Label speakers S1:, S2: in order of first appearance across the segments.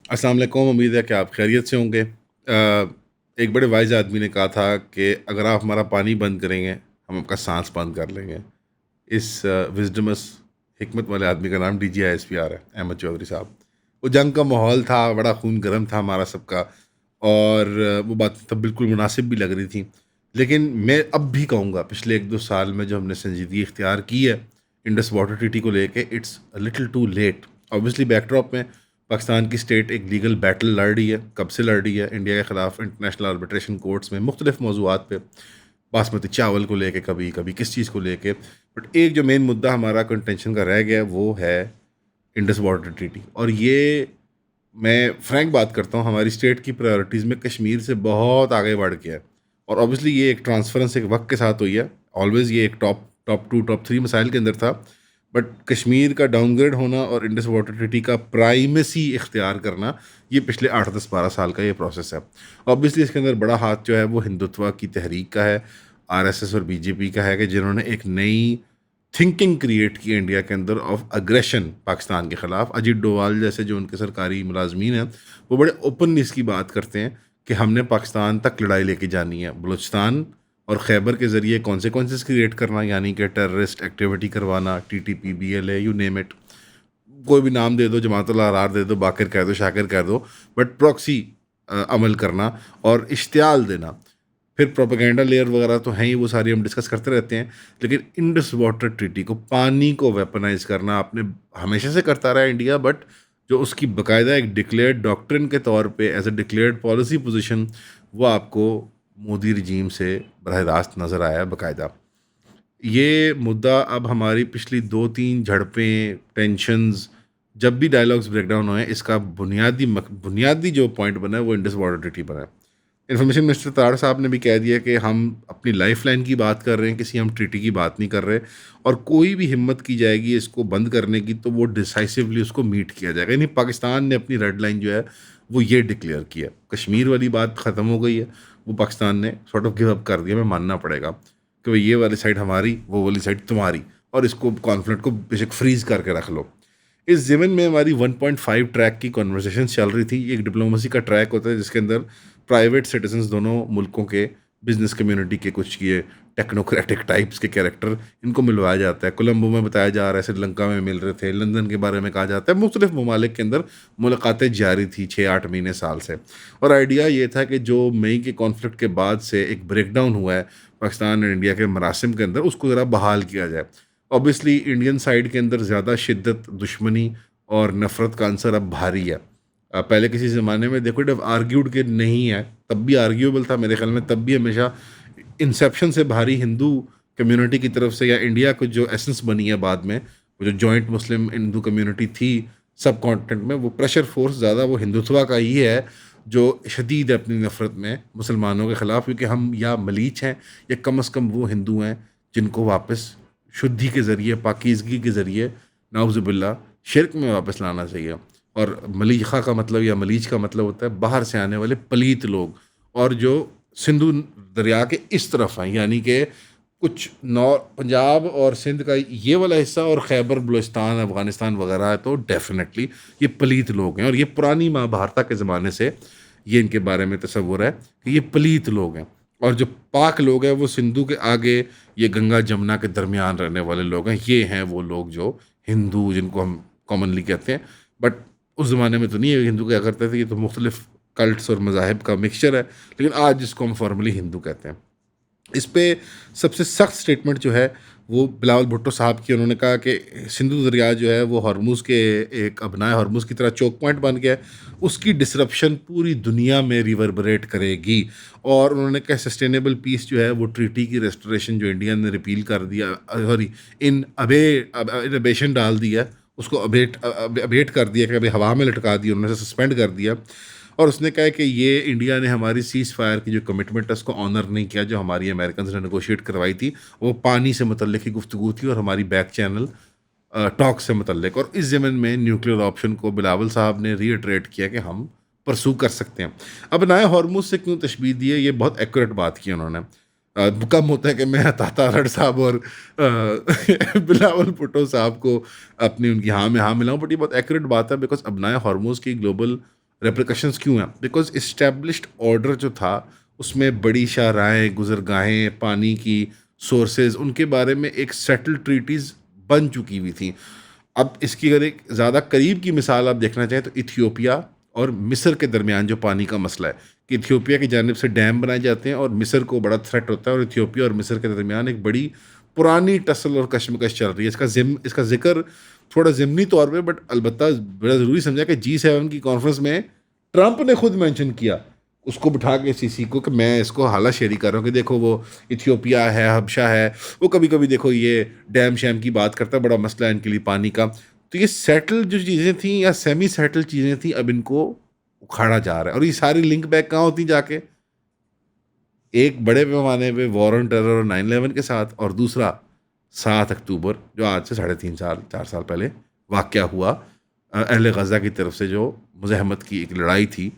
S1: अस्सलाम वालेकुम, उम्मीद है कि आप खैरियत से होंगे। एक बड़े वाइज़ आदमी ने कहा था कि अगर आप हमारा पानी बंद करेंगे, हम आपका साँस बंद कर लेंगे। इस विज़डमस हिकमत वाले आदमी का नाम DGISPR है, अहमद चौधरी साहब। वो जंग का माहौल था, बड़ा खून गर्म था हमारा सबका, और वो बात तब बिल्कुल मुनासिब भी लग रही थी। लेकिन मैं अब भी कहूँगा, पिछले 1-2 साल में जो हमने संजीदगी इख्तियार की है इंडस वाटर ट्रीटी को लेके, it's a little too late. Obviously backdrop में पाकिस्तान की स्टेट एक लीगल बैटल लड़ रही है, कब से लड़ रही है इंडिया के ख़िलाफ़ इंटरनेशनल आर्बिट्रेशन कोर्ट्स में मुख्तलिफ मौज़ूआत पे, बासमती चावल को लेके, कभी कभी किस चीज़ को लेके। बट एक जो मेन मुद्दा हमारा कंटेंशन का रह गया वो है इंडस वाटर ट्रीटी। और ये मैं फ्रैंक बात करता हूँ, हमारी स्टेट की प्रायोरिटीज़ में कश्मीर से बहुत आगे बढ़ गया है। और ऑब्वियसली ये एक ट्रांसफरेंस एक वक्त के साथ हुई है। ऑलवेज़ ये एक top top two top three missile के अंदर था। बट कश्मीर का डाउनग्रेड होना और इंडस वाटर ट्रीटी का प्राइमेसी इख्तियार करना, ये पिछले 8-10-12 साल का ये प्रोसेस है। ऑब्वियसली इसके अंदर बड़ा हाथ जो है वो हिंदुत्व की तहरीक का है, RSS और BJP का है, कि जिन्होंने एक नई थिंकिंग क्रिएट की इंडिया के अंदर ऑफ अग्रेशन पाकिस्तान के ख़िलाफ़। अजीत डोवाल जैसे जो उनके सरकारी मुलाजमीन हैं, वो बड़े ओपनली इसकी बात करते हैं कि हमने पाकिस्तान तक लड़ाई लेके जानी है। बलूचिस्तान और खैबर के ज़रिए कॉन्सिक्वेंसेस क्रिएट करना, यानी कि टेररिस्ट एक्टिविटी करवाना, TTP BLA you name it, कोई भी नाम दे दो, जमातुल अहरार दे दो, बाकिर कह दो, शाकिर कह दो, बट प्रॉक्सी अमल करना और इश्तियाल देना। फिर प्रोपेगेंडा लेयर वगैरह तो हैं ही, वो सारी हम डिस्कस करते रहते हैं। लेकिन इंडस वाटर ट्रीटी को, पानी को वेपनाइज करना आपने हमेशा से करता रहा है इंडिया, बट जो उसकी बाकायदा एक डिक्लेयर्ड डॉक्ट्रिन के तौर पे as a declared policy position, वो आपको मोदी रजीम से बरह रास्त नज़र आया बाकायदा। ये मुद्दा अब हमारी पिछली 2-3 झड़पें, टेंशन्स, जब भी डायलॉग्स ब्रेकडाउन हुए, इसका बुनियादी जो पॉइंट बना है वो इंडस वाटर ट्रीटी बना है। इन्फॉर्मेशन मिनिस्टर तारड़ साहब ने भी कह दिया कि हम अपनी लाइफ लाइन की बात कर रहे हैं, किसी हम ट्रीटी की बात नहीं कर रहे। और कोई भी हिम्मत की जाएगी इसको बंद करने की, तो वो डिसाइसिवली उसको मीट किया जाएगा। यानी पाकिस्तान ने अपनी रेड लाइन जो है वो ये डिक्लेयर किया। कश्मीर वाली बात ख़त्म हो गई है, वो पाकिस्तान ने सॉर्ट ऑफ गिव अप कर दिया, मैं मानना पड़ेगा कि भाई ये वाली साइड हमारी, वो वाली साइड तुम्हारी, और इसको कॉन्फ्लिक्ट को बेशक फ्रीज करके रख लो। इस ज़मीन में हमारी 1.5 ट्रैक की कॉन्वर्सेशन चल रही थी। एक डिप्लोमेसी का ट्रैक होता है जिसके अंदर प्राइवेट सिटीजन्स दोनों मुल्कों के, बिजनेस कम्युनिटी के कुछ ये टेक्नोक्रेटिक टाइप्स के कैरेक्टर, इनको मिलवाया जाता है। कोलंबो में बताया जा रहा है, श्रीलंका में मिल रहे थे, लंदन के बारे में कहा जाता है, मुख्तलिफ ममालिक के अंदर मुलाकातें जारी थी 6-8 महीने साल से। और आइडिया ये था कि जो मई के कॉन्फ्लिक्ट के बाद से एक ब्रेक डाउन हुआ है पाकिस्तान और इंडिया के मरासिम के अंदर, उसको ज़रा बहाल किया जाए। ऑब्वियसली इंडियन साइड के अंदर ज़्यादा शिद्दत, दुश्मनी और नफ़रत का आंसर अब भारी है। पहले किसी ज़माने में देखो, जब आर्ग्यूड के नहीं है, तब भी आर्ग्यूबल था मेरे ख्याल में, तब भी हमेशा इंसेप्शन से भारी हिंदू कम्युनिटी की तरफ से, या इंडिया को जो एसेंस बनी है बाद में, वो जो जॉइंट मुस्लिम हिंदू कम्युनिटी थी सब कॉन्टिनेंट में, वो प्रेशर फोर्स ज़्यादा वो हिंदुत्व का ही है, जो शदीद है अपनी नफ़रत में मुसलमानों के ख़िलाफ़। क्योंकि हम या मलीच हैं, या कम अज़ कम वो हिंदू हैं जिनको वापस शुद्धि के ज़रिए, पाकीज़गी के ज़रिए, नाउज़ुबिल्लाह, शिर्क में वापस लाना चाहिए। और मलीखा का मतलब, या मलीच का मतलब होता है बाहर से आने वाले पलीत लोग, और जो सिंधु दरिया के इस तरफ हैं, यानी कि कुछ पंजाब और सिंध का ये वाला हिस्सा और खैबर बलूचिस्तान, अफ़गानिस्तान वगैरह है, तो डेफिनेटली ये पलीत लोग हैं। और ये पुरानी महाभारत के ज़माने से ये इनके बारे में तस्वुर है कि ये पलीत लोग हैं। और जो पाक लोग हैं वो सिंधु के आगे, ये गंगा जमुना के दरमियान रहने वाले लोग हैं। ये हैं वो लोग जो हिंदू, जिनको हम कॉमनली कहते हैं। बट उस ज़माने में तो नहीं है, हिंदू क्या करते थे, ये तो मुख्तलिफ कल्ट्स और मज़ाहिब का मिक्सचर है। लेकिन आज जिसको हम फॉर्मली हिंदू कहते हैं, इस पे सबसे सख्त स्टेटमेंट जो है वो बिलावल भुट्टो साहब की। उन्होंने कहा कि सिंधु दरिया जो है वो हॉर्मुज़ के, एक अबनाए हॉर्मुज़ की तरह चोक पॉइंट बन गया है, उसकी डिसरप्शन पूरी दुनिया में रिवर्बरेट करेगी। और उन्होंने कहा सस्टेनेबल पीस जो है वो ट्रीटी की रेस्टोरेशन जो इंडिया ने रिपील कर दिया, सॉरी, इनअबेशन डाल दिया, उसको अबेट कर दिया, कि अभी हवा में लटका दिया, उन्होंने सस्पेंड कर दिया। और उसने कहा कि ये इंडिया ने हमारी सीज़ फायर की जो कमिटमेंट है उसको ऑनर नहीं किया, जो हमारी अमेरिकन ने नेगोशिएट करवाई थी। वो पानी से मुतल्लिक की गुफ्तगू थी और हमारी बैक चैनल टॉक से मुतल्लिक। और इस ज़मन में न्यूक्लियर ऑप्शन को बिलावल साहब ने रीअट्रेट किया कि हम परसू कर सकते हैं। अब नए हॉर्मुज़ से क्यों तशबीह दी है, ये बहुत एक्यूरेट बात की उन्होंने। कम होता है कि मैं तारड़ साहब और बिलावल भुट्टो साहब को अपनी उनकी हाँ में हाँ मिलाऊं, बट ये बहुत एक्यूरेट बात है, बिकॉज अब नए हॉर्मुज़ की ग्लोबल रेप्रिकॉशंस क्यों हैं? बिकॉज इस्टेब्लिश्ड ऑर्डर जो था उसमें बड़ी शाहराहें, गुजरगाहें, पानी की सोर्सेज, उनके बारे में एक सेटल ट्रीटीज़ बन चुकी हुई थी। अब इसकी अगर एक ज़्यादा करीब की मिसाल आप देखना चाहें तो इथियोपिया और मिस्र के दरमियान जो पानी का मसला है कि इथियोपिया की जानिब से डैम बनाए जाते हैं और मिस्र को बड़ा थ्रेट होता है, और इथियोपिया और मिस्र के दरमियान एक बड़ी पुरानी टसल और कशमकश चल रही है। इसका जिक्र थोड़ा ज़िमनी तौर पे, बट अलबत्ता बड़ा ज़रूरी समझा कि G7 की कॉन्फ्रेंस में ट्रंप ने खुद मेंशन किया उसको बिठा के सीसी को कि मैं इसको हाला शेरी कर रहा हूँ कि देखो वो इथियोपिया है, हबशा है, वो कभी कभी देखो ये डैम शैम की बात करता है, बड़ा मसला है इनके लिए पानी का। तो ये सेटल जो चीज़ें थी या सेमी सेटल चीज़ें थी, अब इनको उखाड़ा जा रहा है। और ये सारी लिंक बैक कहाँ होती जाके? एक बड़े पैमाने पे वॉर ऑन टेरर और 9/11 के साथ, और दूसरा 7 अक्टूबर जो आज से 3.5 साल 4 साल पहले वाक़या हुआ, अहले गज़ा की तरफ से जो मुज़ाहमत की एक लड़ाई थी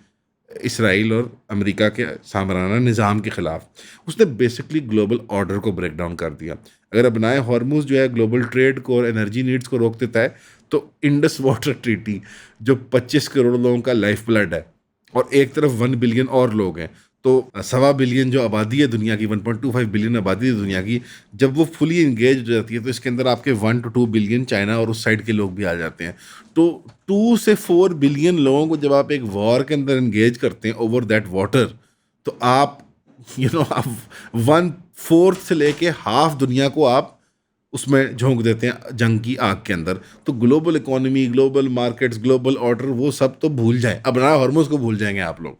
S1: इसराइल और अमेरिका के सामराना निज़ाम के ख़िलाफ़। उसने बेसिकली ग्लोबल ऑर्डर को ब्रेक डाउन कर दिया। अगर अपनाए हॉर्मूज़ जो है ग्लोबल ट्रेड को और एनर्जी नीड्स को रोक देता है, तो इंडस वाटर ट्रीटी जो 25 करोड़ लोगों का लाइफ ब्लड है, और एक तरफ 1 बिलियन और लोग हैं, तो 1.25 बिलियन जो आबादी है दुनिया की, 1.25 बिलियन आबादी है दुनिया की, जब वो फुली इंगेज हो जाती है तो इसके अंदर आपके 1 to 2 बिलियन चाइना और उस साइड के लोग भी आ जाते हैं। तो 2 से 4 बिलियन लोगों को जब आप एक वॉर के अंदर इंगेज करते हैं ओवर दैट वाटर, तो आप आप 1/4 से लेके हाफ दुनिया को आप उसमें झोंक देते हैं जंग की आग के अंदर। तो global economy, global markets, global order, वो सब तो भूल जाएं। अब बनाया हॉर्मोज को भूल जाएंगे आप लोग।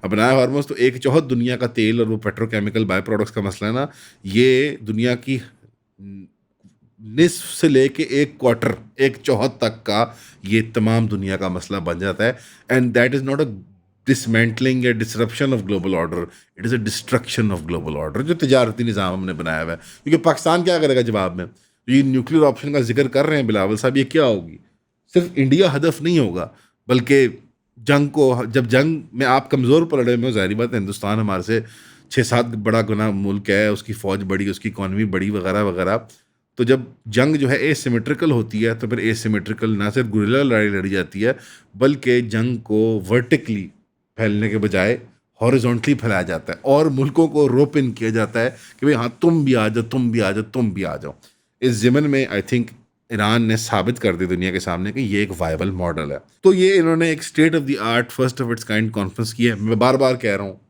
S1: अब बनाया हॉर्मोज तो एक चौहद दुनिया का तेल और वो पेट्रोकेमिकल बाय प्रोडक्ट्स का मसला है ना, ये दुनिया की निस्फ से लेके एक क्वार्टर, एक चौहद तक का, ये तमाम दुनिया का मसला बन जाता है। And that is not a dismantling या disruption of global order, it is a destruction of global order जो तजारती निज़ाम हमने बनाया हुआ है। क्योंकि पाकिस्तान क्या करेगा जवाब में? ये न्यूक्लियर ऑप्शन का जिक्र कर रहे हैं बिलावल साहब, ये क्या होगी? सिर्फ इंडिया हदफ नहीं होगा, बल्कि जंग को, जब जंग में आप कमज़ोर पड़े में, ज़ाहिर बात है हिंदुस्तान हमारे से 6-7 बड़ा गुना मुल्क है, उसकी फ़ौज बड़ी, उसकी इकॉनमी बड़ी, वगैरह वगैरह। तो जब जंग जो है एसिमेट्रिकल होती है, तो फिर एसिमेट्रिकल ना सिर्फ गुरिल्ला लड़ाई लड़ी जाती है, बल्कि जंग को वर्टिकली फैलने के बजाय हॉरिजॉन्टली फैलाया जाता है और मुल्कों को रोप इन किया जाता है कि भाई हाँ तुम भी आ जाओ, तुम भी आ जाओ, तुम भी आ जाओ। इस ज़िमन में आई थिंक ईरान ने साबित कर दी दुनिया के सामने कि ये एक वायबल मॉडल है। तो ये इन्होंने एक state of the art, first of its kind conference की है। मैं बार बार कह रहा हूँ,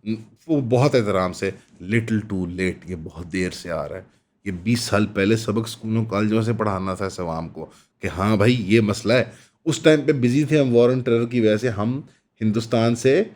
S1: वो बहुत एहतराम से, लिटिल टू लेट, ये बहुत देर से आ रहा है। ये 20 साल पहले सबक स्कूलों कॉलेजों से पढ़ाना था सवाम को कि हाँ भाई ये मसला है। उस टाइम पे बिजी थे हम वॉर ऑन टेरर की वजह से, हम हिंदुस्तान से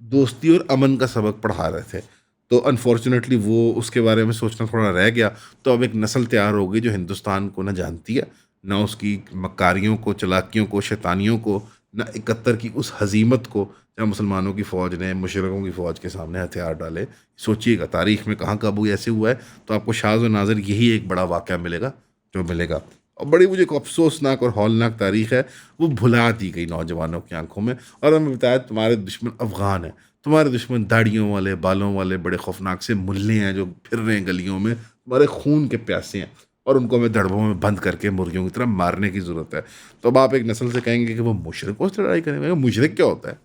S1: दोस्ती और अमन का सबक पढ़ा रहे थे। तो अनफॉर्चुनेटली वो उसके बारे में सोचना थोड़ा रह गया। तो अब एक नस्ल तैयार हो गई जो हिंदुस्तान को ना जानती है, ना उसकी मक्कारियों को, चलाकियों को, शैतानियों को, ना 71 की उस हजीमत को जहाँ मुसलमानों की फ़ौज ने मुशरिकों की फ़ौज के सामने हथियार डाले। सोचिएगा तारीख़ में कहाँ कब ऐसे हुआ है, तो आपको शाज़ व नाज़िर यही एक बड़ा वाक़या मिलेगा जो मिलेगा। और बड़ी मुझे एक अफसोसनाक और हौलनाक तारीख़ है, वो भुला दी गई नौजवानों की आंखों में। और हमें बताया तुम्हारे दुश्मन अफ़गान हैं, तुम्हारे दुश्मन दाढ़ियों वाले, बालों वाले, बड़े खौफनाक से मुल्ले हैं जो फिर रहे हैं गलियों में, तुम्हारे खून के प्यासे हैं, और उनको हमें धड़बों में बंद करके मुर्गियों की तरह मारने की ज़रूरत है। तो अब आप एक नस्ल से कहेंगे कि वो मुशरिकों से लड़ाई करेंगे। मुशरिक क्या होता है?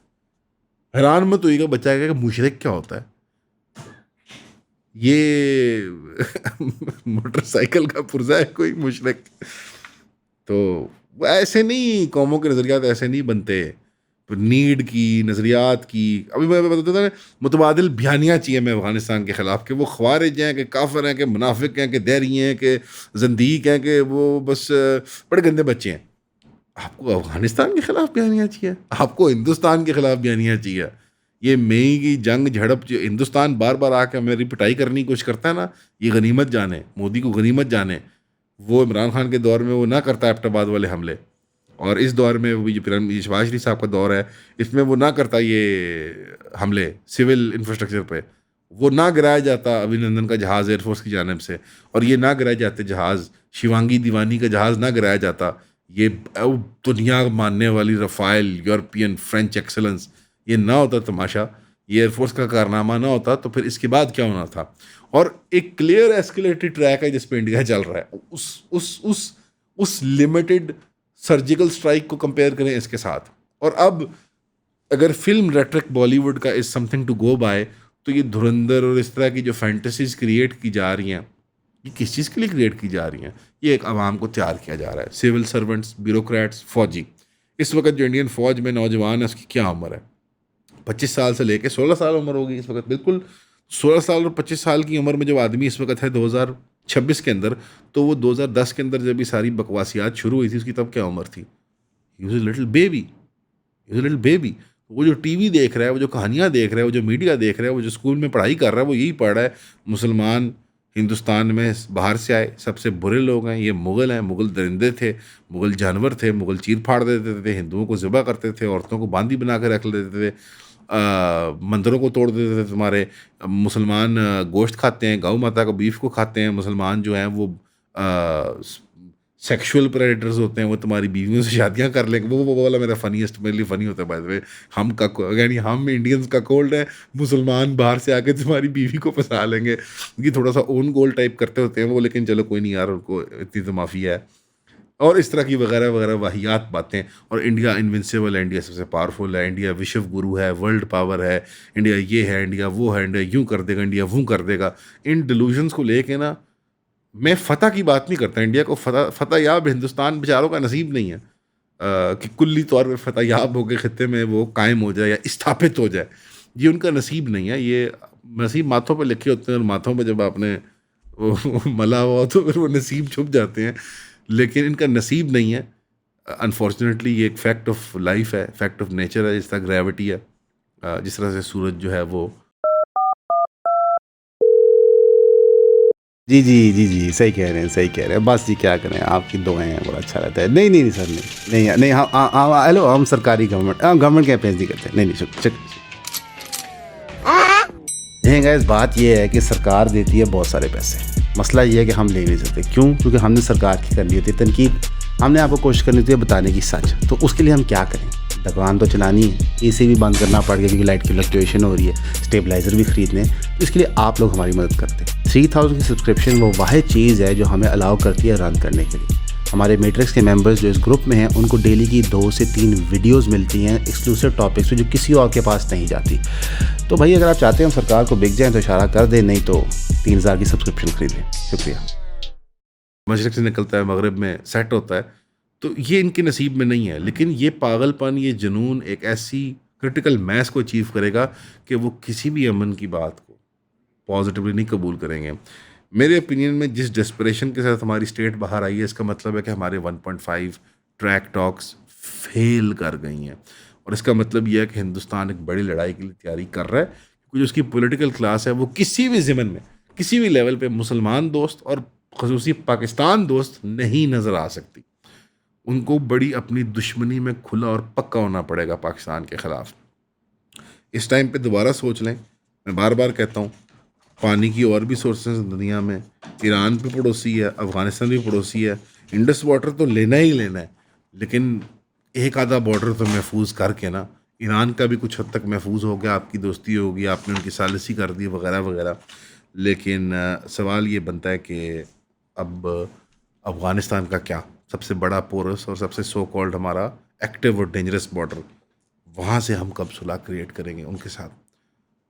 S1: हैरान मत होइएगा, बच्चा कहेगा मुशरिक क्या होता है? ये मोटरसाइकिल का पुर्जा है कोई मुशरिक? तो वो ऐसे नहीं, कौमों के नज़रियात ऐसे नहीं बनते। नीड की, नज़रियात की, अभी मैं बताता था, मुतबादिल बयानियाँ चाहिए मैं अफ़गानिस्तान के ख़िलाफ़ कि वो ख़वारिज हैं, कि काफ़िर हैं, कि मुनाफिक हैं, कि दैरी हैं, कि ज़ंदीक हैं, कि वो बस बड़े गंदे बच्चे हैं। आपको अफ़गानिस्तान के ख़िलाफ़ बयानियाँ चाहिए? आपको हिंदुस्तान के ख़िलाफ़ बयानियाँ चाहिए? ये मई की जंग झड़प जो हिंदुस्तान बार बार आके मेरी पिटाई करने की कोशिश करता है ना, ये गनीमत जाने, मोदी को गनीमत जाने। वो इमरान खान के दौर में वो ना करता एबटाबाद वाले हमले, और इस दौर में भी जो ये शहबाज शरीफ साहब का दौर है, इसमें वो ना करता ये हमले सिविल इंफ्रास्ट्रक्चर पे, वो ना गिराया जाता अभिनंदन का जहाज़ एयरफोर्स की जानिब से, और ये ना गिराए जाते जहाज़, शिवांगी दीवानी का जहाज़ ना गिराया जाता, ये दुनिया मानने वाली रफ़ाइल, यूरोपियन, फ्रेंच एक्सेलेंस, ये ना होता तमाशा, ये एयरफोर्स का कारनामा ना होता, तो फिर इसके बाद क्या होना था। और एक क्लियर एस्केलेटरी ट्रैक है जिस पे इंडिया चल रहा है, उस लिमिटेड सर्जिकल स्ट्राइक को कंपेयर करें इसके साथ। और अब अगर फ़िल्म रेट्रिक बॉलीवुड का is something to go by, तो ये धुरंधर और इस तरह की जो फैंटेसीज़ क्रिएट की जा रही हैं, ये किस चीज़ के लिए क्रिएट की जा रही हैं? ये एक अवाम को तैयार किया जा रहा है। सिविल सर्वेंट्स, ब्यूरोक्रेट्स, फ़ौजी। इस वक़्त जो इंडियन फ़ौज में नौजवान है, उसकी क्या उम्र है? 25 साल से लेके 16 साल उम्र होगी इस वक़्त, बिल्कुल 16 साल और 25 साल की उम्र में जब आदमी इस वक़्त है 2026 के अंदर, तो वो 2010 के अंदर जब ये सारी बकवासियात शुरू हुई थी, उसकी तब क्या उम्र थी? He was a little baby, he was a little baby. वो जो टीवी देख रहा है, वो जो कहानियाँ देख रहा है, वो जो मीडिया देख रहा है, वो जो स्कूल में पढ़ाई कर रहा है, वो यही पढ़ रहा है, मुसलमान हिंदुस्तान में बाहर से आए, सबसे बुरे लोग हैं, ये मुग़ल हैं, मुग़ल दरिंदे थे, मुग़ल जानवर थे, मुग़ल चीर-फाड़ देते थे, हिंदुओं को ज़िबा करते थे, औरतों को बांदी बना के रख लेते थे। मंदिरों को तोड़ देते थे तुम्हारे। मुसलमान गोश्त खाते हैं, गौ माता का बीफ को खाते हैं, मुसलमान जो हैं वो सेक्सुअल प्रेडेटर्स होते हैं, वो तुम्हारी बीवियों से शादियां कर लेंगे। वो वाला मेरा फनीएस्ट, मेरे लिए फ़नी होता है बाय द वे। हम का यानी हम इंडियंस का कोल्ड है, मुसलमान बाहर से आके तुम्हारी बीवी को फंसा लेंगे। ये थोड़ा सा ओन गोल टाइप करते होते हैं वो, लेकिन चलो कोई नहीं यार, उनको इतनी तो माफ़ी है। और इस तरह की वगैरह वगैरह वाहियात बातें। और इंडिया इनविंसिबल है, इंडिया सबसे पावरफुल है, इंडिया विश्व गुरु है, वर्ल्ड पावर है, इंडिया ये है, इंडिया वो है, इंडिया यूँ कर देगा, इंडिया वो कर देगा। इन डिलूजन्स को लेके ना, मैं फ़तह की बात नहीं करता। इंडिया को फ़तह फ़तह याब हिंदुस्तान बेचारों का नसीब नहीं है कि कुल्ली तौर पे फ़तह याब होके ख़ित्ते में वो कायम हो जाए या स्थापित हो जाए। ये उनका नसीब नहीं है, ये नसीब माथों पे लिखे होते हैं, और माथों पे जब आपने वो मला हुआ तो फिर वो नसीब छुप जाते हैं। लेकिन इनका नसीब नहीं है, अनफॉर्चुनेटली। ये एक फैक्ट ऑफ लाइफ है, फैक्ट ऑफ नेचर है, जिस तरह ग्रेविटी है, जिस तरह से सूरज जो है वो।
S2: जी, जी, जी, जी, सही कह रहे हैं, सही कह रहे हैं। बस जी क्या करें, आपकी दुआएँ हैं, बड़ा अच्छा रहता है। नहीं, नहीं, नहीं सर, नहीं, नहीं, नहीं, हेलो, हम सरकारी गवर्नमेंट गवर्नमेंट के अगेंस्ट नहीं करते। नहीं, नहीं, नहीं गाइस, बात ये है कि सरकार देती है बहुत सारे पैसे। मसला ये है कि हम ले नहीं सकते। क्यों? क्योंकि हमने सरकार की करनी होती है तनकीद, हमने आपको कोशिश करनी होती है बताने की सच। तो उसके लिए हम क्या करें? दुकान तो चलानी है, एसी भी बंद करना पड़ गया क्योंकि लाइट की फ्लक्चुएशन हो रही है, स्टेबलाइज़र भी खरीदने हैं। तो इसके लिए आप लोग हमारी मदद करते हैं। 3000 की सब्सक्रिप्शन वो वाहिद चीज़ है जो हमें अलाउ करती है रन करने के लिए। हमारे मैट्रिक्स के मेंबर्स जो इस ग्रुप में हैं, उनको डेली की 2 से 3 वीडियोस मिलती हैं एक्सक्लूसिव टॉपिक्स पे, जो किसी और के पास नहीं जाती। तो भाई अगर आप चाहते हैं हम सरकार को बिक जाएँ तो इशारा कर दें, नहीं तो 3000 की सब्सक्रिप्शन खरीदें। शुक्रिया।
S1: मशरक़ से निकलता है, मगरिब में सेट होता है। तो ये इनके नसीब में नहीं है, लेकिन ये पागलपन, ये जुनून एक ऐसी क्रिटिकल मैस को अचीव करेगा कि वो किसी भी अमन की बात को पॉजिटिवली नहीं कबूल करेंगे। मेरे ओपिनियन में जिस डेस्परेशन के साथ हमारी स्टेट बाहर आई है, इसका मतलब है कि हमारे 1.5 ट्रैक टॉक्स फेल कर गई हैं। और इसका मतलब यह है कि हिंदुस्तान एक बड़ी लड़ाई के लिए तैयारी कर रहा है, क्योंकि जो उसकी पॉलिटिकल क्लास है वो किसी भी ज़मन में, किसी भी लेवल पे मुसलमान दोस्त और खसूसी पाकिस्तान दोस्त नहीं नज़र आ सकती। उनको बड़ी अपनी दुश्मनी में खुला और पक्का होना पड़ेगा पाकिस्तान के ख़िलाफ़। इस टाइम पे दोबारा सोच लें। मैं बार बार कहता हूँ, पानी की और भी सोर्सेज दुनिया में। ईरान भी पड़ोसी है, अफ़गानिस्तान भी पड़ोसी है। इंडस वाटर तो लेना ही लेना है, लेकिन एक आधा बॉर्डर तो महफूज करके ना, ईरान का भी कुछ हद तक महफूज हो गया, आपकी दोस्ती होगी, आपने उनकी सालिसी कर दी वगैरह वगैरह। लेकिन सवाल ये बनता है कि अब अफ़गानिस्तान का क्या? सबसे बड़ा पोरस और सबसे सो कॉल्ड हमारा एक्टिव और डेंजरस बॉर्डर, वहाँ से हम कब सुलह क्रिएट करेंगे उनके साथ,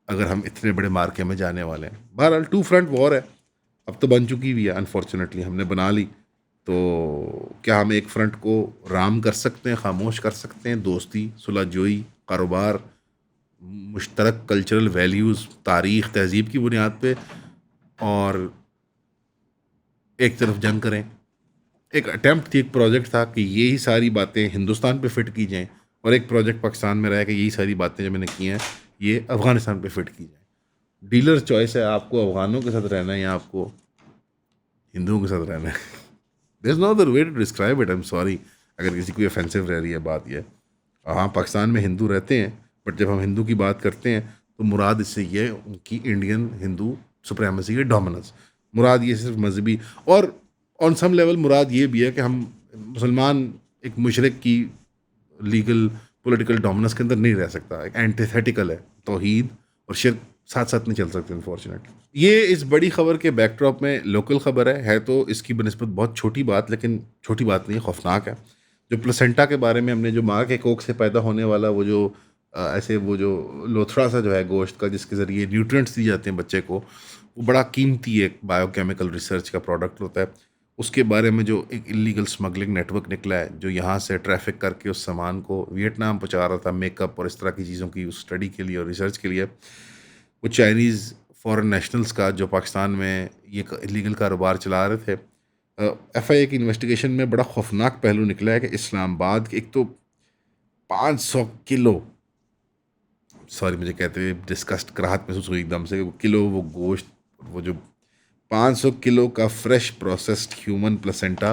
S1: अगर हम इतने बड़े मार्के में जाने वाले हैं? बहरहाल टू फ्रंट वॉर है, अब तो बन चुकी हुई है, अनफॉर्चुनेटली हमने बना ली। तो क्या हम एक फ्रंट को राम कर सकते हैं, खामोश कर सकते हैं? दोस्ती, सुलह जोई, कारोबार, मुश्तरक कल्चरल वैल्यूज़, तारीख़, तहज़ीब की बुनियाद पे, और एक तरफ जंग करें? एक अटेम्प्ट थी, एक प्रोजेक्ट था कि यही सारी बातें हिंदुस्तान पे फिट की जाएँ, और एक प्रोजेक्ट पाकिस्तान में रहा है कि यही सारी बातें जो मैंने की हैं ये अफ़गानिस्तान पे फिट की जाएँ। डीलर चॉइस है, आपको अफ़गानों के साथ रहना है या आपको हिंदुओं के साथ रहना है। There is no other way to describe it, I am sorry अगर किसी को ऑफेंसिव रह रही है बात ये। हाँ, पाकिस्तान में हिंदू रहते हैं, बट जब हम हिंदू की बात करते हैं तो मुराद इससे ये है उनकी इंडियन हिंदू सुप्रेमेसी की डोमिनेंस। मुराद ये सिर्फ मजहबी, और ऑन सम लेवल मुराद ये भी है कि हम मुसलमान एक मुशरिक की लीगल पॉलिटिकल डोमिनेंस के अंदर नहीं रह सकता, एक एंटीथेटिकल है। तौहीद और शिर्क साथ साथ नहीं चल सकते अनफॉर्चुनेटली। ये इस बड़ी खबर के बैकड्रॉप में लोकल खबर है तो इसकी बनस्बत बहुत छोटी बात, लेकिन छोटी बात नहीं है, खौफनाक है। जो प्लेसेंटा के बारे में हमने, जो माँ के कोख से पैदा होने वाला वो जो ऐसे वो जो लोथड़ा सा जो है गोश्त का जिसके ज़रिए न्यूट्रिएंट्स दिए जाते हैं बच्चे को, वो बड़ा कीमती एक बायोकेमिकल रिसर्च का प्रोडक्ट होता है। उसके बारे में जो एक इल्लीगल स्मगलिंग नेटवर्क निकला है, जो यहाँ से ट्रैफ़िक करके उस सामान को वियतनाम पहुँचा रहा था, मेकअप और इस तरह की चीज़ों की उस स्टडी के लिए और रिसर्च के लिए। वो चाइनीज़ फ़ॉरेन नेशनल्स का जो पाकिस्तान में ये इल्लीगल कारोबार चला रहे थे। एफआईए की इन्वेस्टिगेशन में बड़ा खौफनाक पहलू निकला है कि इस्लामाबाद के एक तो 500 किलो, सॉरी मुझे कहते हुए डिस्कस्ट कराहत महसूस हुई एकदम से, वो किलो वो गोश्त, वो जो 500 किलो का fresh processed human placenta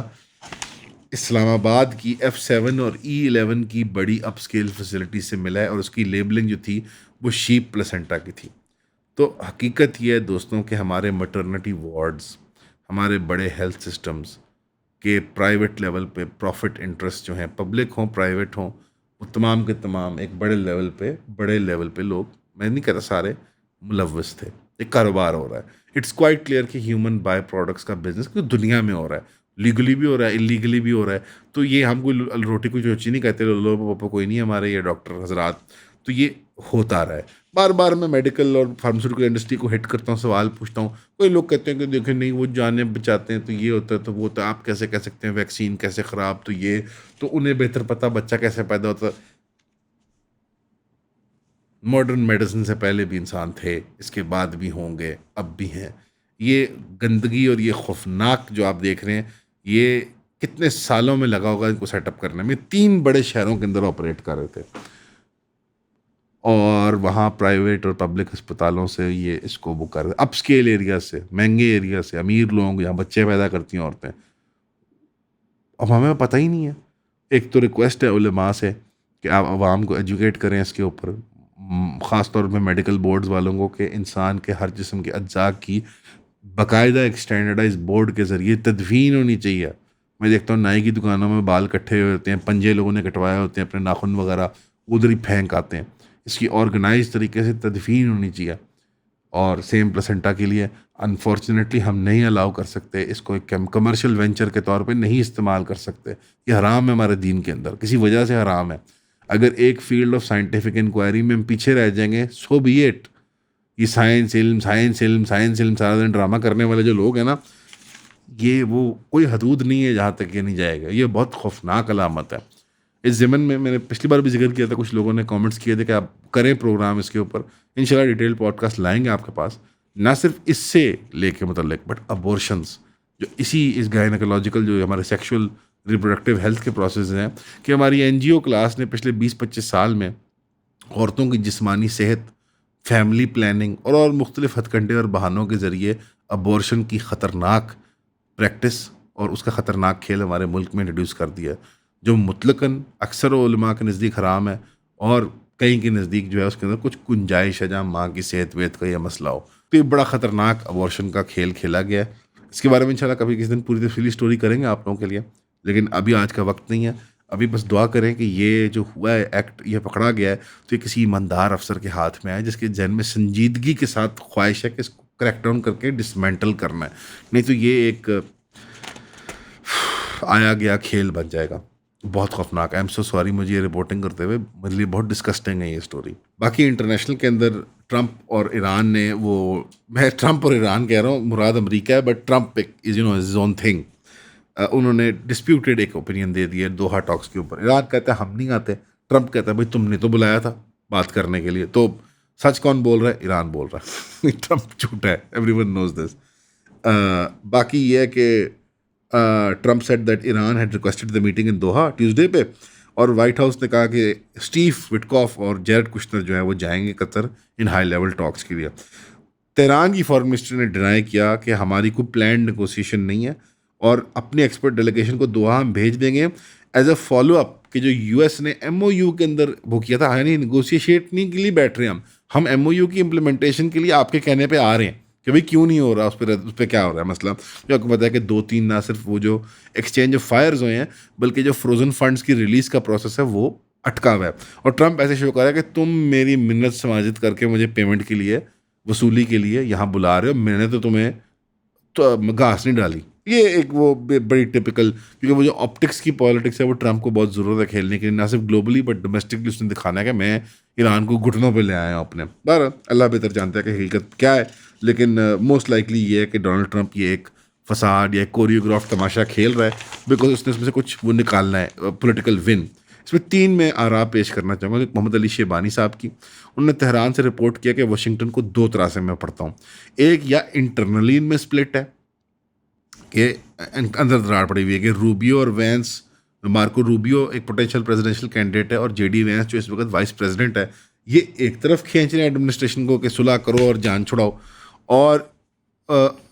S1: Islamabad की F7 और E11 की बड़ी अपस्केल फैसिलिटी से मिला है, और उसकी लेबलिंग जो थी वो शीप प्लेसेंटा की थी। तो हकीकत ये है दोस्तों कि हमारे मटर्निटी वार्ड्स, हमारे बड़े हेल्थ सिस्टम्स के प्राइवेट लेवल पे प्रॉफिट इंटरेस्ट जो हैं, पब्लिक हों प्राइवेट हों, वो तमाम के तमाम एक बड़े लेवल पे लोग, मैं नहीं कहता सारे, मुलव्वस थे। एक कारोबार हो रहा है। इट्स क्वाइट क्लियर कि ह्यूमन बाय प्रोडक्ट्स का बिजनेस पूरी दुनिया में हो रहा है, लीगली भी हो रहा है, इलीगली भी हो रहा है। तो ये हम कोई रोटी को चोची नहीं कहते, लो पापा कोई नहीं हमारे ये डॉक्टर हजरात, तो ये होता रहा है। बार बार मैं मेडिकल और फार्मास्यूटिकल इंडस्ट्री को हिट करता हूँ, सवाल पूछता हूँ। कोई लोग कहते हैं कि देखो नहीं वो जानें बचाते हैं, तो ये होता है, तो वो होता है, आप कैसे कह सकते हैं वैक्सीन कैसे ख़राब, तो ये तो उन्हें बेहतर पता बच्चा कैसे पैदा होता। मॉडर्न मेडिसिन से पहले भी इंसान थे, इसके बाद भी होंगे, अब भी हैं। ये गंदगी और ये खौफनाक जो आप देख रहे हैं, ये कितने सालों में लगा होगा इनको सेटअप करने में। 3 बड़े शहरों के अंदर ऑपरेट कर रहे थे, और वहाँ प्राइवेट और पब्लिक अस्पतालों से ये इसको वो कर रहे, अपस्केल एरिया से, महंगे एरिया से, अमीर लोग जहाँ बच्चे पैदा करती हैं औरतें। अब हमें पता ही नहीं है। एक तो रिक्वेस्ट है उलेमा से कि आप आवाम को एजुकेट करें इसके ऊपर, ख़ास तौर पे मेडिकल बोर्ड्स वालों को, कि इंसान के हर जिस्म के अज्जा की बाकायदा एक स्टैंडर्डाइज बोर्ड के ज़रिए तदफीन होनी चाहिए। मैं देखता हूँ नाई की दुकानों में बाल इकट्ठे हुए होते हैं, पंजे लोगों ने कटवाए होते हैं, अपने नाखून वगैरह उधर ही फेंक आते हैं। इसकी ऑर्गेनाइज तरीके से तदफीन होनी चाहिए। और सेम प्लेसेंटा के लिए अनफॉर्चुनेटली हम नहीं अलाउ कर सकते इसको, एक कमर्शियल वेंचर के तौर पे नहीं इस्तेमाल कर सकते। ये हराम है हमारे दीन के अंदर, किसी वजह से हराम है। अगर एक फील्ड ऑफ साइंटिफिक इंक्वायरी में हम पीछे रह जाएंगे, सो बी इट। ये साइंस इल्म साइंस इल्म साइंस इल्म सारा दिन ड्रामा करने वाले जो लोग हैं ना, ये वो कोई हदूद नहीं है जहाँ तक ये नहीं जाएगा। ये बहुत खौफनाक अलामत है। इस ज़मन में मैंने पिछली बार भी जिक्र किया था, कुछ लोगों ने कमेंट्स किए थे कि आप करें प्रोग्राम इसके ऊपर। इंशाल्लाह डिटेल पॉडकास्ट लाएंगे आपके पास, ना सिर्फ इससे लेके मतलब बट अबॉर्शंस, जो इस गायनकोलॉजिकल जो हमारे सेक्सुअल रिप्रोडक्टिव हेल्थ के प्रोसेस हैं, कि हमारी एनजीओ क्लास ने पिछले 20-25 साल में औरतों की जिस्मानी सेहत, फैमिली प्लानिंग और मुख्तलिफ हथकंडे और बहानों के ज़रिए अबॉर्शन की ख़तरनाक प्रैक्टिस और उसका ख़तरनाक खेल हमारे मुल्क में इंट्रोड्यूस कर दिया है, जो मुतलकन अक्सर उलमा के नज़दीक हराम है, और कहीं के नज़दीक जो है उसके अंदर कुछ गुंजाइश है जहाँ माँ की सेहत वेत का यह मसला हो। तो ये बड़ा ख़तरनाक अबॉर्शन का खेल खेला गया है। इसके बारे में इंशाल्लाह कभी किसी दिन पूरी तफसीली स्टोरी करेंगे आप लोगों के लिए, लेकिन अभी आज का वक्त नहीं है। अभी बस दुआ करें कि ये जो हुआ है एक्ट, ये पकड़ा गया है, तो ये किसी ईमानदार अफसर के हाथ में आए जिसके जहन में संजीदगी के साथ ख्वाहिश है कि इसको क्रैक डाउन करके डिसमेंटल करना है। नहीं तो ये एक आया गया खेल बन जाएगा। बहुत खौफनाक। आई एम सो सॉरी, मुझे ये रिपोर्टिंग करते हुए मेरे लिए बहुत डिस्कस्टिंग है ये स्टोरी। बाकी इंटरनेशनल के अंदर ट्रंप और ईरान ने मैं ट्रंप और ईरान कह रहा हूँ, मुराद अमेरिका है, बट ट्रंप एक इज हिज ओन थिंग। उन्होंने डिस्प्यूटेड एक ओपिनियन दे दिया दोहा टॉक्स के ऊपर। ईरान कहता है हम नहीं आते, ट्रंप कहता है भाई तुमने तो बुलाया था बात करने के लिए। तो सच कौन बोल रहा है? ईरान बोल रहा है। ट्रंप झूठा है, एवरीवन नोज दिस। बाकी ये है कि Trump said that Iran had requested the meeting in Doha Tuesday पे, और वाइट हाउस ने कहा कि स्टीव विटकॉफ और जेरेड कुश्नर जो है वो जाएंगे कतर इन हाई लेवल टॉक्स के लिए। तेहरान की फॉरेन मिनिस्टर ने डिनाई किया कि हमारी कोई प्लान नेगोशिएशन नहीं है, और अपनी एक्सपर्ट डेलीगेशन को दोहा हम भेज देंगे एज अ फॉलो अप, कि जो यूएस ने एमओयू के अंदर वो किया था, यानी नेगोशिएट नहीं के लिए बैठ रहे हैं हम एमओयू की इम्प्लीमेंटेशन के लिए आपके कहने पे आ रहे हैं कि भाई क्यों नहीं हो रहा, उस पर क्या हो रहा है मसला। जो आपको पता है कि 2-3 ना सिर्फ वो जो एक्सचेंज ऑफ फायर्स हुए हैं, बल्कि जो फ्रोजन फंड्स की रिलीज़ का प्रोसेस है वो अटका हुआ है। और ट्रंप ऐसे शो कर रहा है कि तुम मेरी मिन्नत समाजित करके मुझे पेमेंट के लिए, वसूली के लिए यहाँ बुला रहे हो, मैंने तो तुम्हें तो घास नहीं डाली, ये एक वो बड़ी टिपिकल, क्योंकि वो जो ऑप्टिक्स की पॉलिटिक्स है वो ट्रम्प को बहुत ज़रूरत है खेलने के लिए, ना सिर्फ ग्लोबली बट डोमेस्टिकली उसने दिखाना है कि मैं ईरान को घुटनों पे ले आया हूँ अपने। बहरहाल अल्लाह बेहतर जानता है कि हकीकत क्या है, लेकिन मोस्ट लाइकली ये है कि डोनाल्ड ट्रम्प ये एक फसाद या एक कोरियोग्राफ तमाशा खेल रहा है, बिकॉज उसने उसमें से कुछ वो निकालना है पॉलिटिकल विन। इसमें 3 मैं आरा पेश करना चाहूँगा। एक मोहम्मद अली शेबानी साहब की, उन्होंने तेहरान से रिपोर्ट किया कि वाशिंगटन को 2 तरह से मैं पढ़ता हूँ। एक, या इंटरनली इनमें स्प्लिट है कि अंदर दरार पड़ी हुई है कि रूबियो और वैंस, मार्को रूबियो एक पोटेंशियल प्रेसिडेंशियल कैंडिडेट है और जेडी वैंस जो इस वक्त वाइस प्रेसिडेंट है, ये एक तरफ खींच रहे हैं एडमिनिस्ट्रेशन को कि सुलह करो और जान छुड़ाओ, और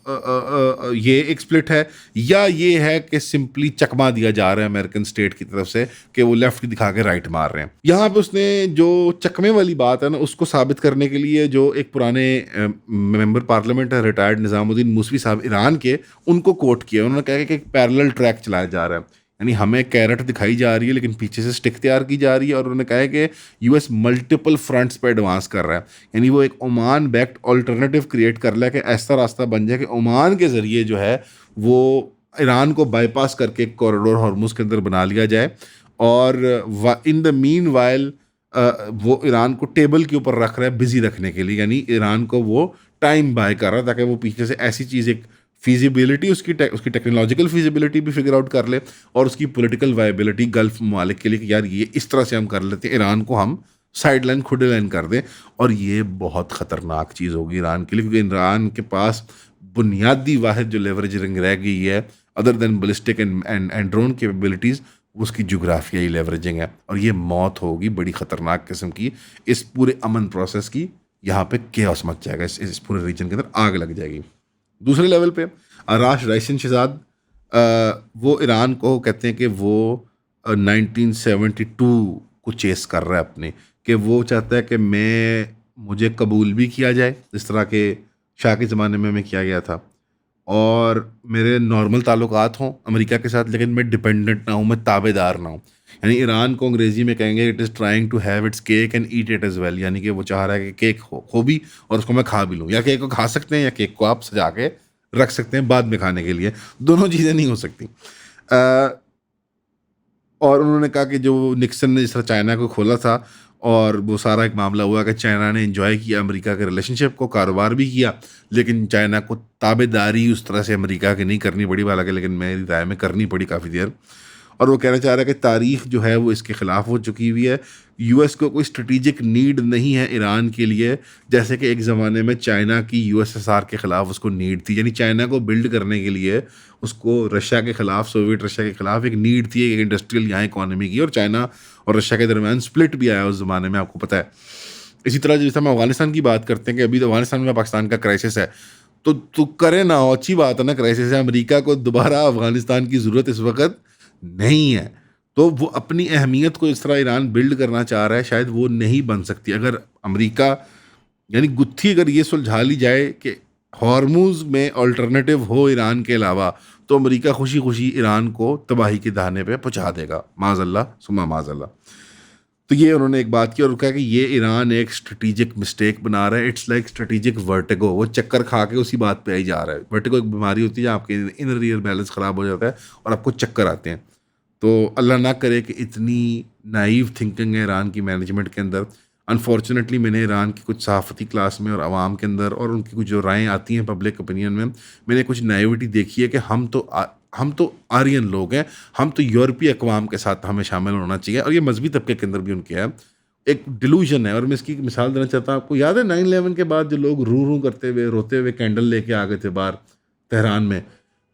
S1: ये एक स्प्लिट है, या ये है कि सिंपली चकमा दिया जा रहा है अमेरिकन स्टेट की तरफ से कि वो लेफ्ट दिखा के राइट मार रहे हैं। यहाँ पे उसने जो चकमे वाली बात है ना, उसको साबित करने के लिए जो एक पुराने मेंबर पार्लियामेंट है रिटायर्ड निज़ामुद्दीन मूसवी साहब ईरान के, उनको कोट किया। उन्होंने कहा कि एक पैरेलल ट्रैक चलाया जा रहा है, यानी हमें कैरेट दिखाई जा रही है लेकिन पीछे से स्टिक तैयार की जा रही है, और उन्होंने कहा है कि यूएस मल्टीपल फ्रंट्स पे एडवांस कर रहा है, यानी वो एक ओमान बैक्ड अल्टरनेटिव क्रिएट कर रहा है कि ऐसा रास्ता बन जाए कि ओमान के ज़रिए जो है वो ईरान को बाईपास करके एक कॉरिडोर हॉर्मुज़ के अंदर बना लिया जाए, और इन द मीन वाइल वो ईरान को टेबल के ऊपर रख रहा है बिजी रखने के लिए, यानी ईरान को वो टाइम बाय कर रहा है ताकि वो पीछे से ऐसी चीज़, एक फीजिबिलिटी उसकी टेक्नोलॉजिकल फीजिबिलिटी भी फिगर आउट कर ले, और उसकी पॉलिटिकल वायबिलिटी गल्फ ममालिक के लिए कि यार ये इस तरह से हम कर लेते हैं, ईरान को हम साइड लाइन खुद लाइन कर दें। और ये बहुत ख़तरनाक चीज़ होगी ईरान के लिए, क्योंकि ईरान के पास बुनियादी वाहिद जो लेवरेजिंग रह गई है other than ballistic and drone capabilities, उसकी जोग्राफियाई लेवरेजिंग है, और ये मौत होगी बड़ी ख़तरनाक किस्म की इस पूरे अमन प्रोसेस की। यहाँ पे केओस मच जाएगा, इस पूरे रीजन के अंदर आग लग जाएगी। दूसरे लेवल पे आराश राइसन शहजाद, वो ईरान को कहते हैं कि वो 1972 को चेस कर रहा है अपने, कि वो चाहता है कि मुझे कबूल भी किया जाए इस तरह के शाह के ज़माने में मैं किया गया था, और मेरे नॉर्मल ताल्लुकात हों अमेरिका के साथ, लेकिन मैं डिपेंडेंट ना हूँ, मैं ताबेदार ना हूँ। यानी ईरान को अंग्रेज़ी में कहेंगे it is trying to have its cake and eat it as well, यानी कि वो चाह रहा है कि केक हो भी और उसको मैं खा भी लूँ, या केक को खा सकते हैं या केक को आप सजा के रख सकते हैं बाद में खाने के लिए, दोनों चीज़ें नहीं हो सकती। और उन्होंने कहा कि जो निक्सन ने जिस तरह चाइना को खोला था और वो सारा एक मामला हुआ कि चाइना ने एंजॉय किया अमेरिका के रिलेशनशिप को, कारोबार भी किया, लेकिन चाइना को ताबेदारी उस तरह से अमेरिका की नहीं करनी पड़ी, हालांकि लेकिन मेरी राय में करनी पड़ी काफ़ी देर। और वो कहना चाह रहा है कि तारीख जो है वो इसके ख़िलाफ़ हो चुकी हुई है, यूएस को कोई स्ट्रेटिजिक नीड नहीं है ईरान के लिए, जैसे कि एक ज़माने में चाइना की यूएसएसआर के ख़िलाफ़ उसको नीड थी। यानी चाइना को बिल्ड करने के लिए उसको रशिया के ख़िलाफ़, सोवियत रशिया के ख़िलाफ़ एक नीड थी, एक इंडस्ट्रियल यहाँ इकॉनमी की, और चाइना और रशिया के दरमियान स्प्लिट भी आया उस ज़माने में, आपको पता है। इसी तरह जैसे हम अफगानिस्तान की बात करते हैं कि अभी तो अफगानिस्तान में पाकिस्तान का क्राइसिस है, तो करे ना, अच्छी बात है ना, क्राइसिस है, अमेरिका को दोबारा अफगानिस्तान की ज़रूरत इस वक्त नहीं है, तो वो अपनी अहमियत को इस तरह ईरान बिल्ड करना चाह रहा है, शायद वो नहीं बन सकती अगर अमेरिका, यानी गुत्थी अगर ये सुलझा ली जाए कि हॉर्मुज़ में अल्टरनेटिव हो ईरान के अलावा, तो अमेरिका खुशी खुशी ईरान को तबाही के दहाने पे पहुंचा देगा, माज़अल्लाह सुम्मा माज़अल्लाह। तो ये उन्होंने एक बात की और कहा कि ये ईरान एक स्ट्रेटिजिक मिस्टेक बना रहा है, इट्स लाइक स्ट्रेटिजिक वर्टिगो, वो चक्कर खा के उसी बात पे ही जा रहा है। वर्टिगो एक बीमारी होती है जहाँ आपके इनर रियर बैलेंस ख़राब हो जाता है और आपको चक्कर आते हैं। तो अल्लाह ना करे कि इतनी नाइव थिंकिंग है ईरान की मैनेजमेंट के अंदर। अनफॉर्चुनेटली मैंने ईरान की कुछ सहाफ़ती क्लास में और आवाम के अंदर और उनकी कुछ जो रायें आती हैं पब्लिक ओपिनियन में, मैंने कुछ नाइविटी देखी है कि हम तो आर्यन लोग हैं, हम तो यूरोपीय अक़वाम के साथ हमें शामिल होना चाहिए, और ये मजहबी तबके के अंदर भी उनके है एक डिलूजन है। और मैं इसकी मिसाल देना चाहता हूँ, आपको याद है 9/11 के बाद जो लोग रू रू करते हुए रोते हुए कैंडल लेके आ गए थे बाहर तेहरान में,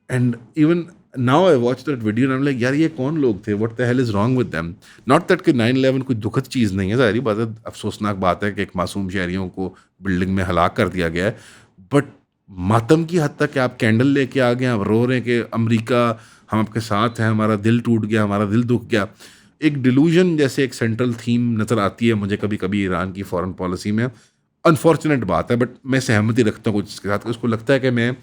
S1: and even now I watch that video and I am like यार ये कौन लोग थे, what the hell is wrong with them. Not that कि 9/11 कोई दुखद चीज़ नहीं है, ज़ाहिर बात है, अफसोसनाक बात है कि एक मासूम शहरियों को बिल्डिंग में हलाक कर दिया गया है, बट मातम की हद तक कि आप कैंडल लेके आ गए, आप रो रहे हैं कि अमेरिका हम आपके साथ हैं, हमारा दिल टूट गया, हमारा दिल दुख गया। एक डिलूजन जैसे एक सेंट्रल थीम नज़र आती है मुझे कभी कभी ईरान की फॉरेन पॉलिसी में। अनफॉर्चुनेट बात है, बट मैं सहमति रखता हूँ कुछ इसके साथ, उसको लगता है कि मैं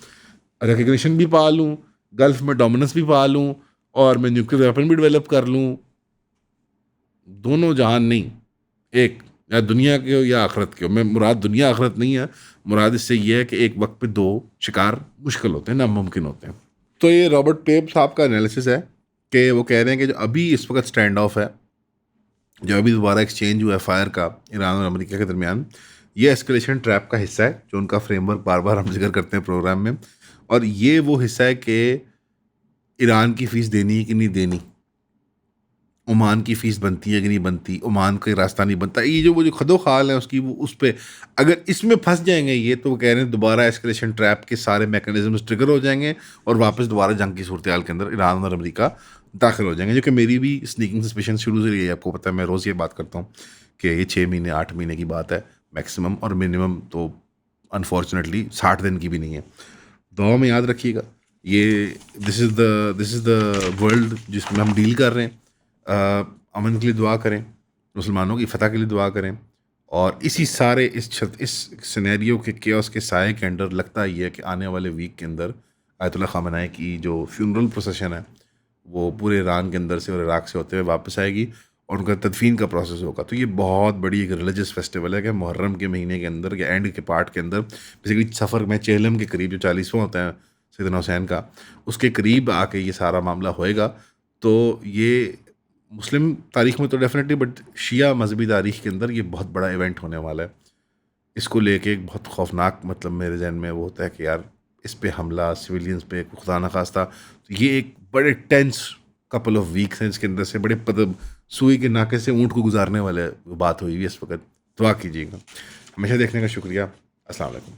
S1: रिकग्निशन भी पा लूँ, गल्फ में डोमिनेंस भी पा लूँ, और मैं न्यूक्लियर वेपन भी डेवलप कर लूँ। दोनों जहान नहीं, एक, या दुनिया के हो या आखरत के हो। मैं मुराद दुनिया आखरत नहीं है, मुराद इससे ये है कि एक वक्त पे दो शिकार मुश्किल होते हैं, नामुमकिन होते हैं। तो ये रॉबर्ट पेप साहब का एनालिसिस है कि वो कह रहे हैं कि जो अभी इस वक्त स्टैंड ऑफ है, जो अभी दोबारा एक्सचेंज हुआ है फायर का ईरान और अमेरिका के दरमियान, ये एस्केलेशन ट्रैप का हिस्सा है, जो उनका फ्रेमवर्क बार बार हम जिक्र करते हैं प्रोग्राम में। और ये वो हिस्सा है कि ईरान की फ़ीस देनी है कि नहीं देनी, ओमान की फ़ीस बनती है कि नहीं बनती, ओमान का रास्ता नहीं बनता, ये जो वो जो खदो खाल है उसकी, वो उस पर अगर इसमें फंस जाएंगे ये, तो वो कह रहे हैं दोबारा एस्केलेशन ट्रैप के सारे मैकेनिज्म ट्रिगर हो जाएंगे और वापस दोबारा जंग की सूरत हाल के अंदर ईरान और अमेरिका दाखिल हो जाएंगे। जो कि मेरी भी स्नीकिंग सस्पिशन शुरू से रही है, आपको पता है मैं रोज़ ये बात करता हूँ कि ये 6 महीने 8 महीने की बात है मैक्सिमम, और मिनिमम तो अनफॉर्चुनेटली 60 दिन की भी नहीं है। दुआ में याद रखिएगा, ये दिस इज़ द वर्ल्ड जिसमें हम डील कर रहे हैं। अमन के लिए दुआ करें, मुसलमानों की फ़तह के लिए दुआ करें, और इसी सारे इस सिनेरियो के केओस के साए के अंदर लगता ही है कि आने वाले वीक के अंदर आयतुल्लाह ख़ामेनी की जो फ्यूनरल प्रोसेशन है वो पूरे ईरान के अंदर से और इराक़ से होते हुए वापस आएगी और उनका तदफीन का प्रोसेस होगा। तो ये बहुत बड़ी एक रिलीजियस फेस्टिवल है कि मुहर्रम के महीने के अंदर या एंड के पार्ट के अंदर बेसिकली सफ़र में चेहलम के करीब जो 40वां होता है सैयदना हुसैन का, उसके करीब आके ये सारा मामला होएगा। तो ये मुस्लिम तारीख़ में तो डेफिनेटली, बट शिया मजहबी तारीख़ के अंदर ये बहुत बड़ा इवेंट होने वाला है। इसको लेके एक बहुत खौफनाक मतलब मेरे जहन में वो होता है कि यार इस पे हमला सिविलियंस पे खुदा न खास्ता, तो ये एक बड़े टेंस कपल ऑफ वीक्स हैं जिसके अंदर से बड़े सुई के नाके से ऊँट को गुजारने वाले बात हुई है इस वक्त। दुआ कीजिएगा। हमेशा देखने का शुक्रिया। अस्सलाम वालेकुम।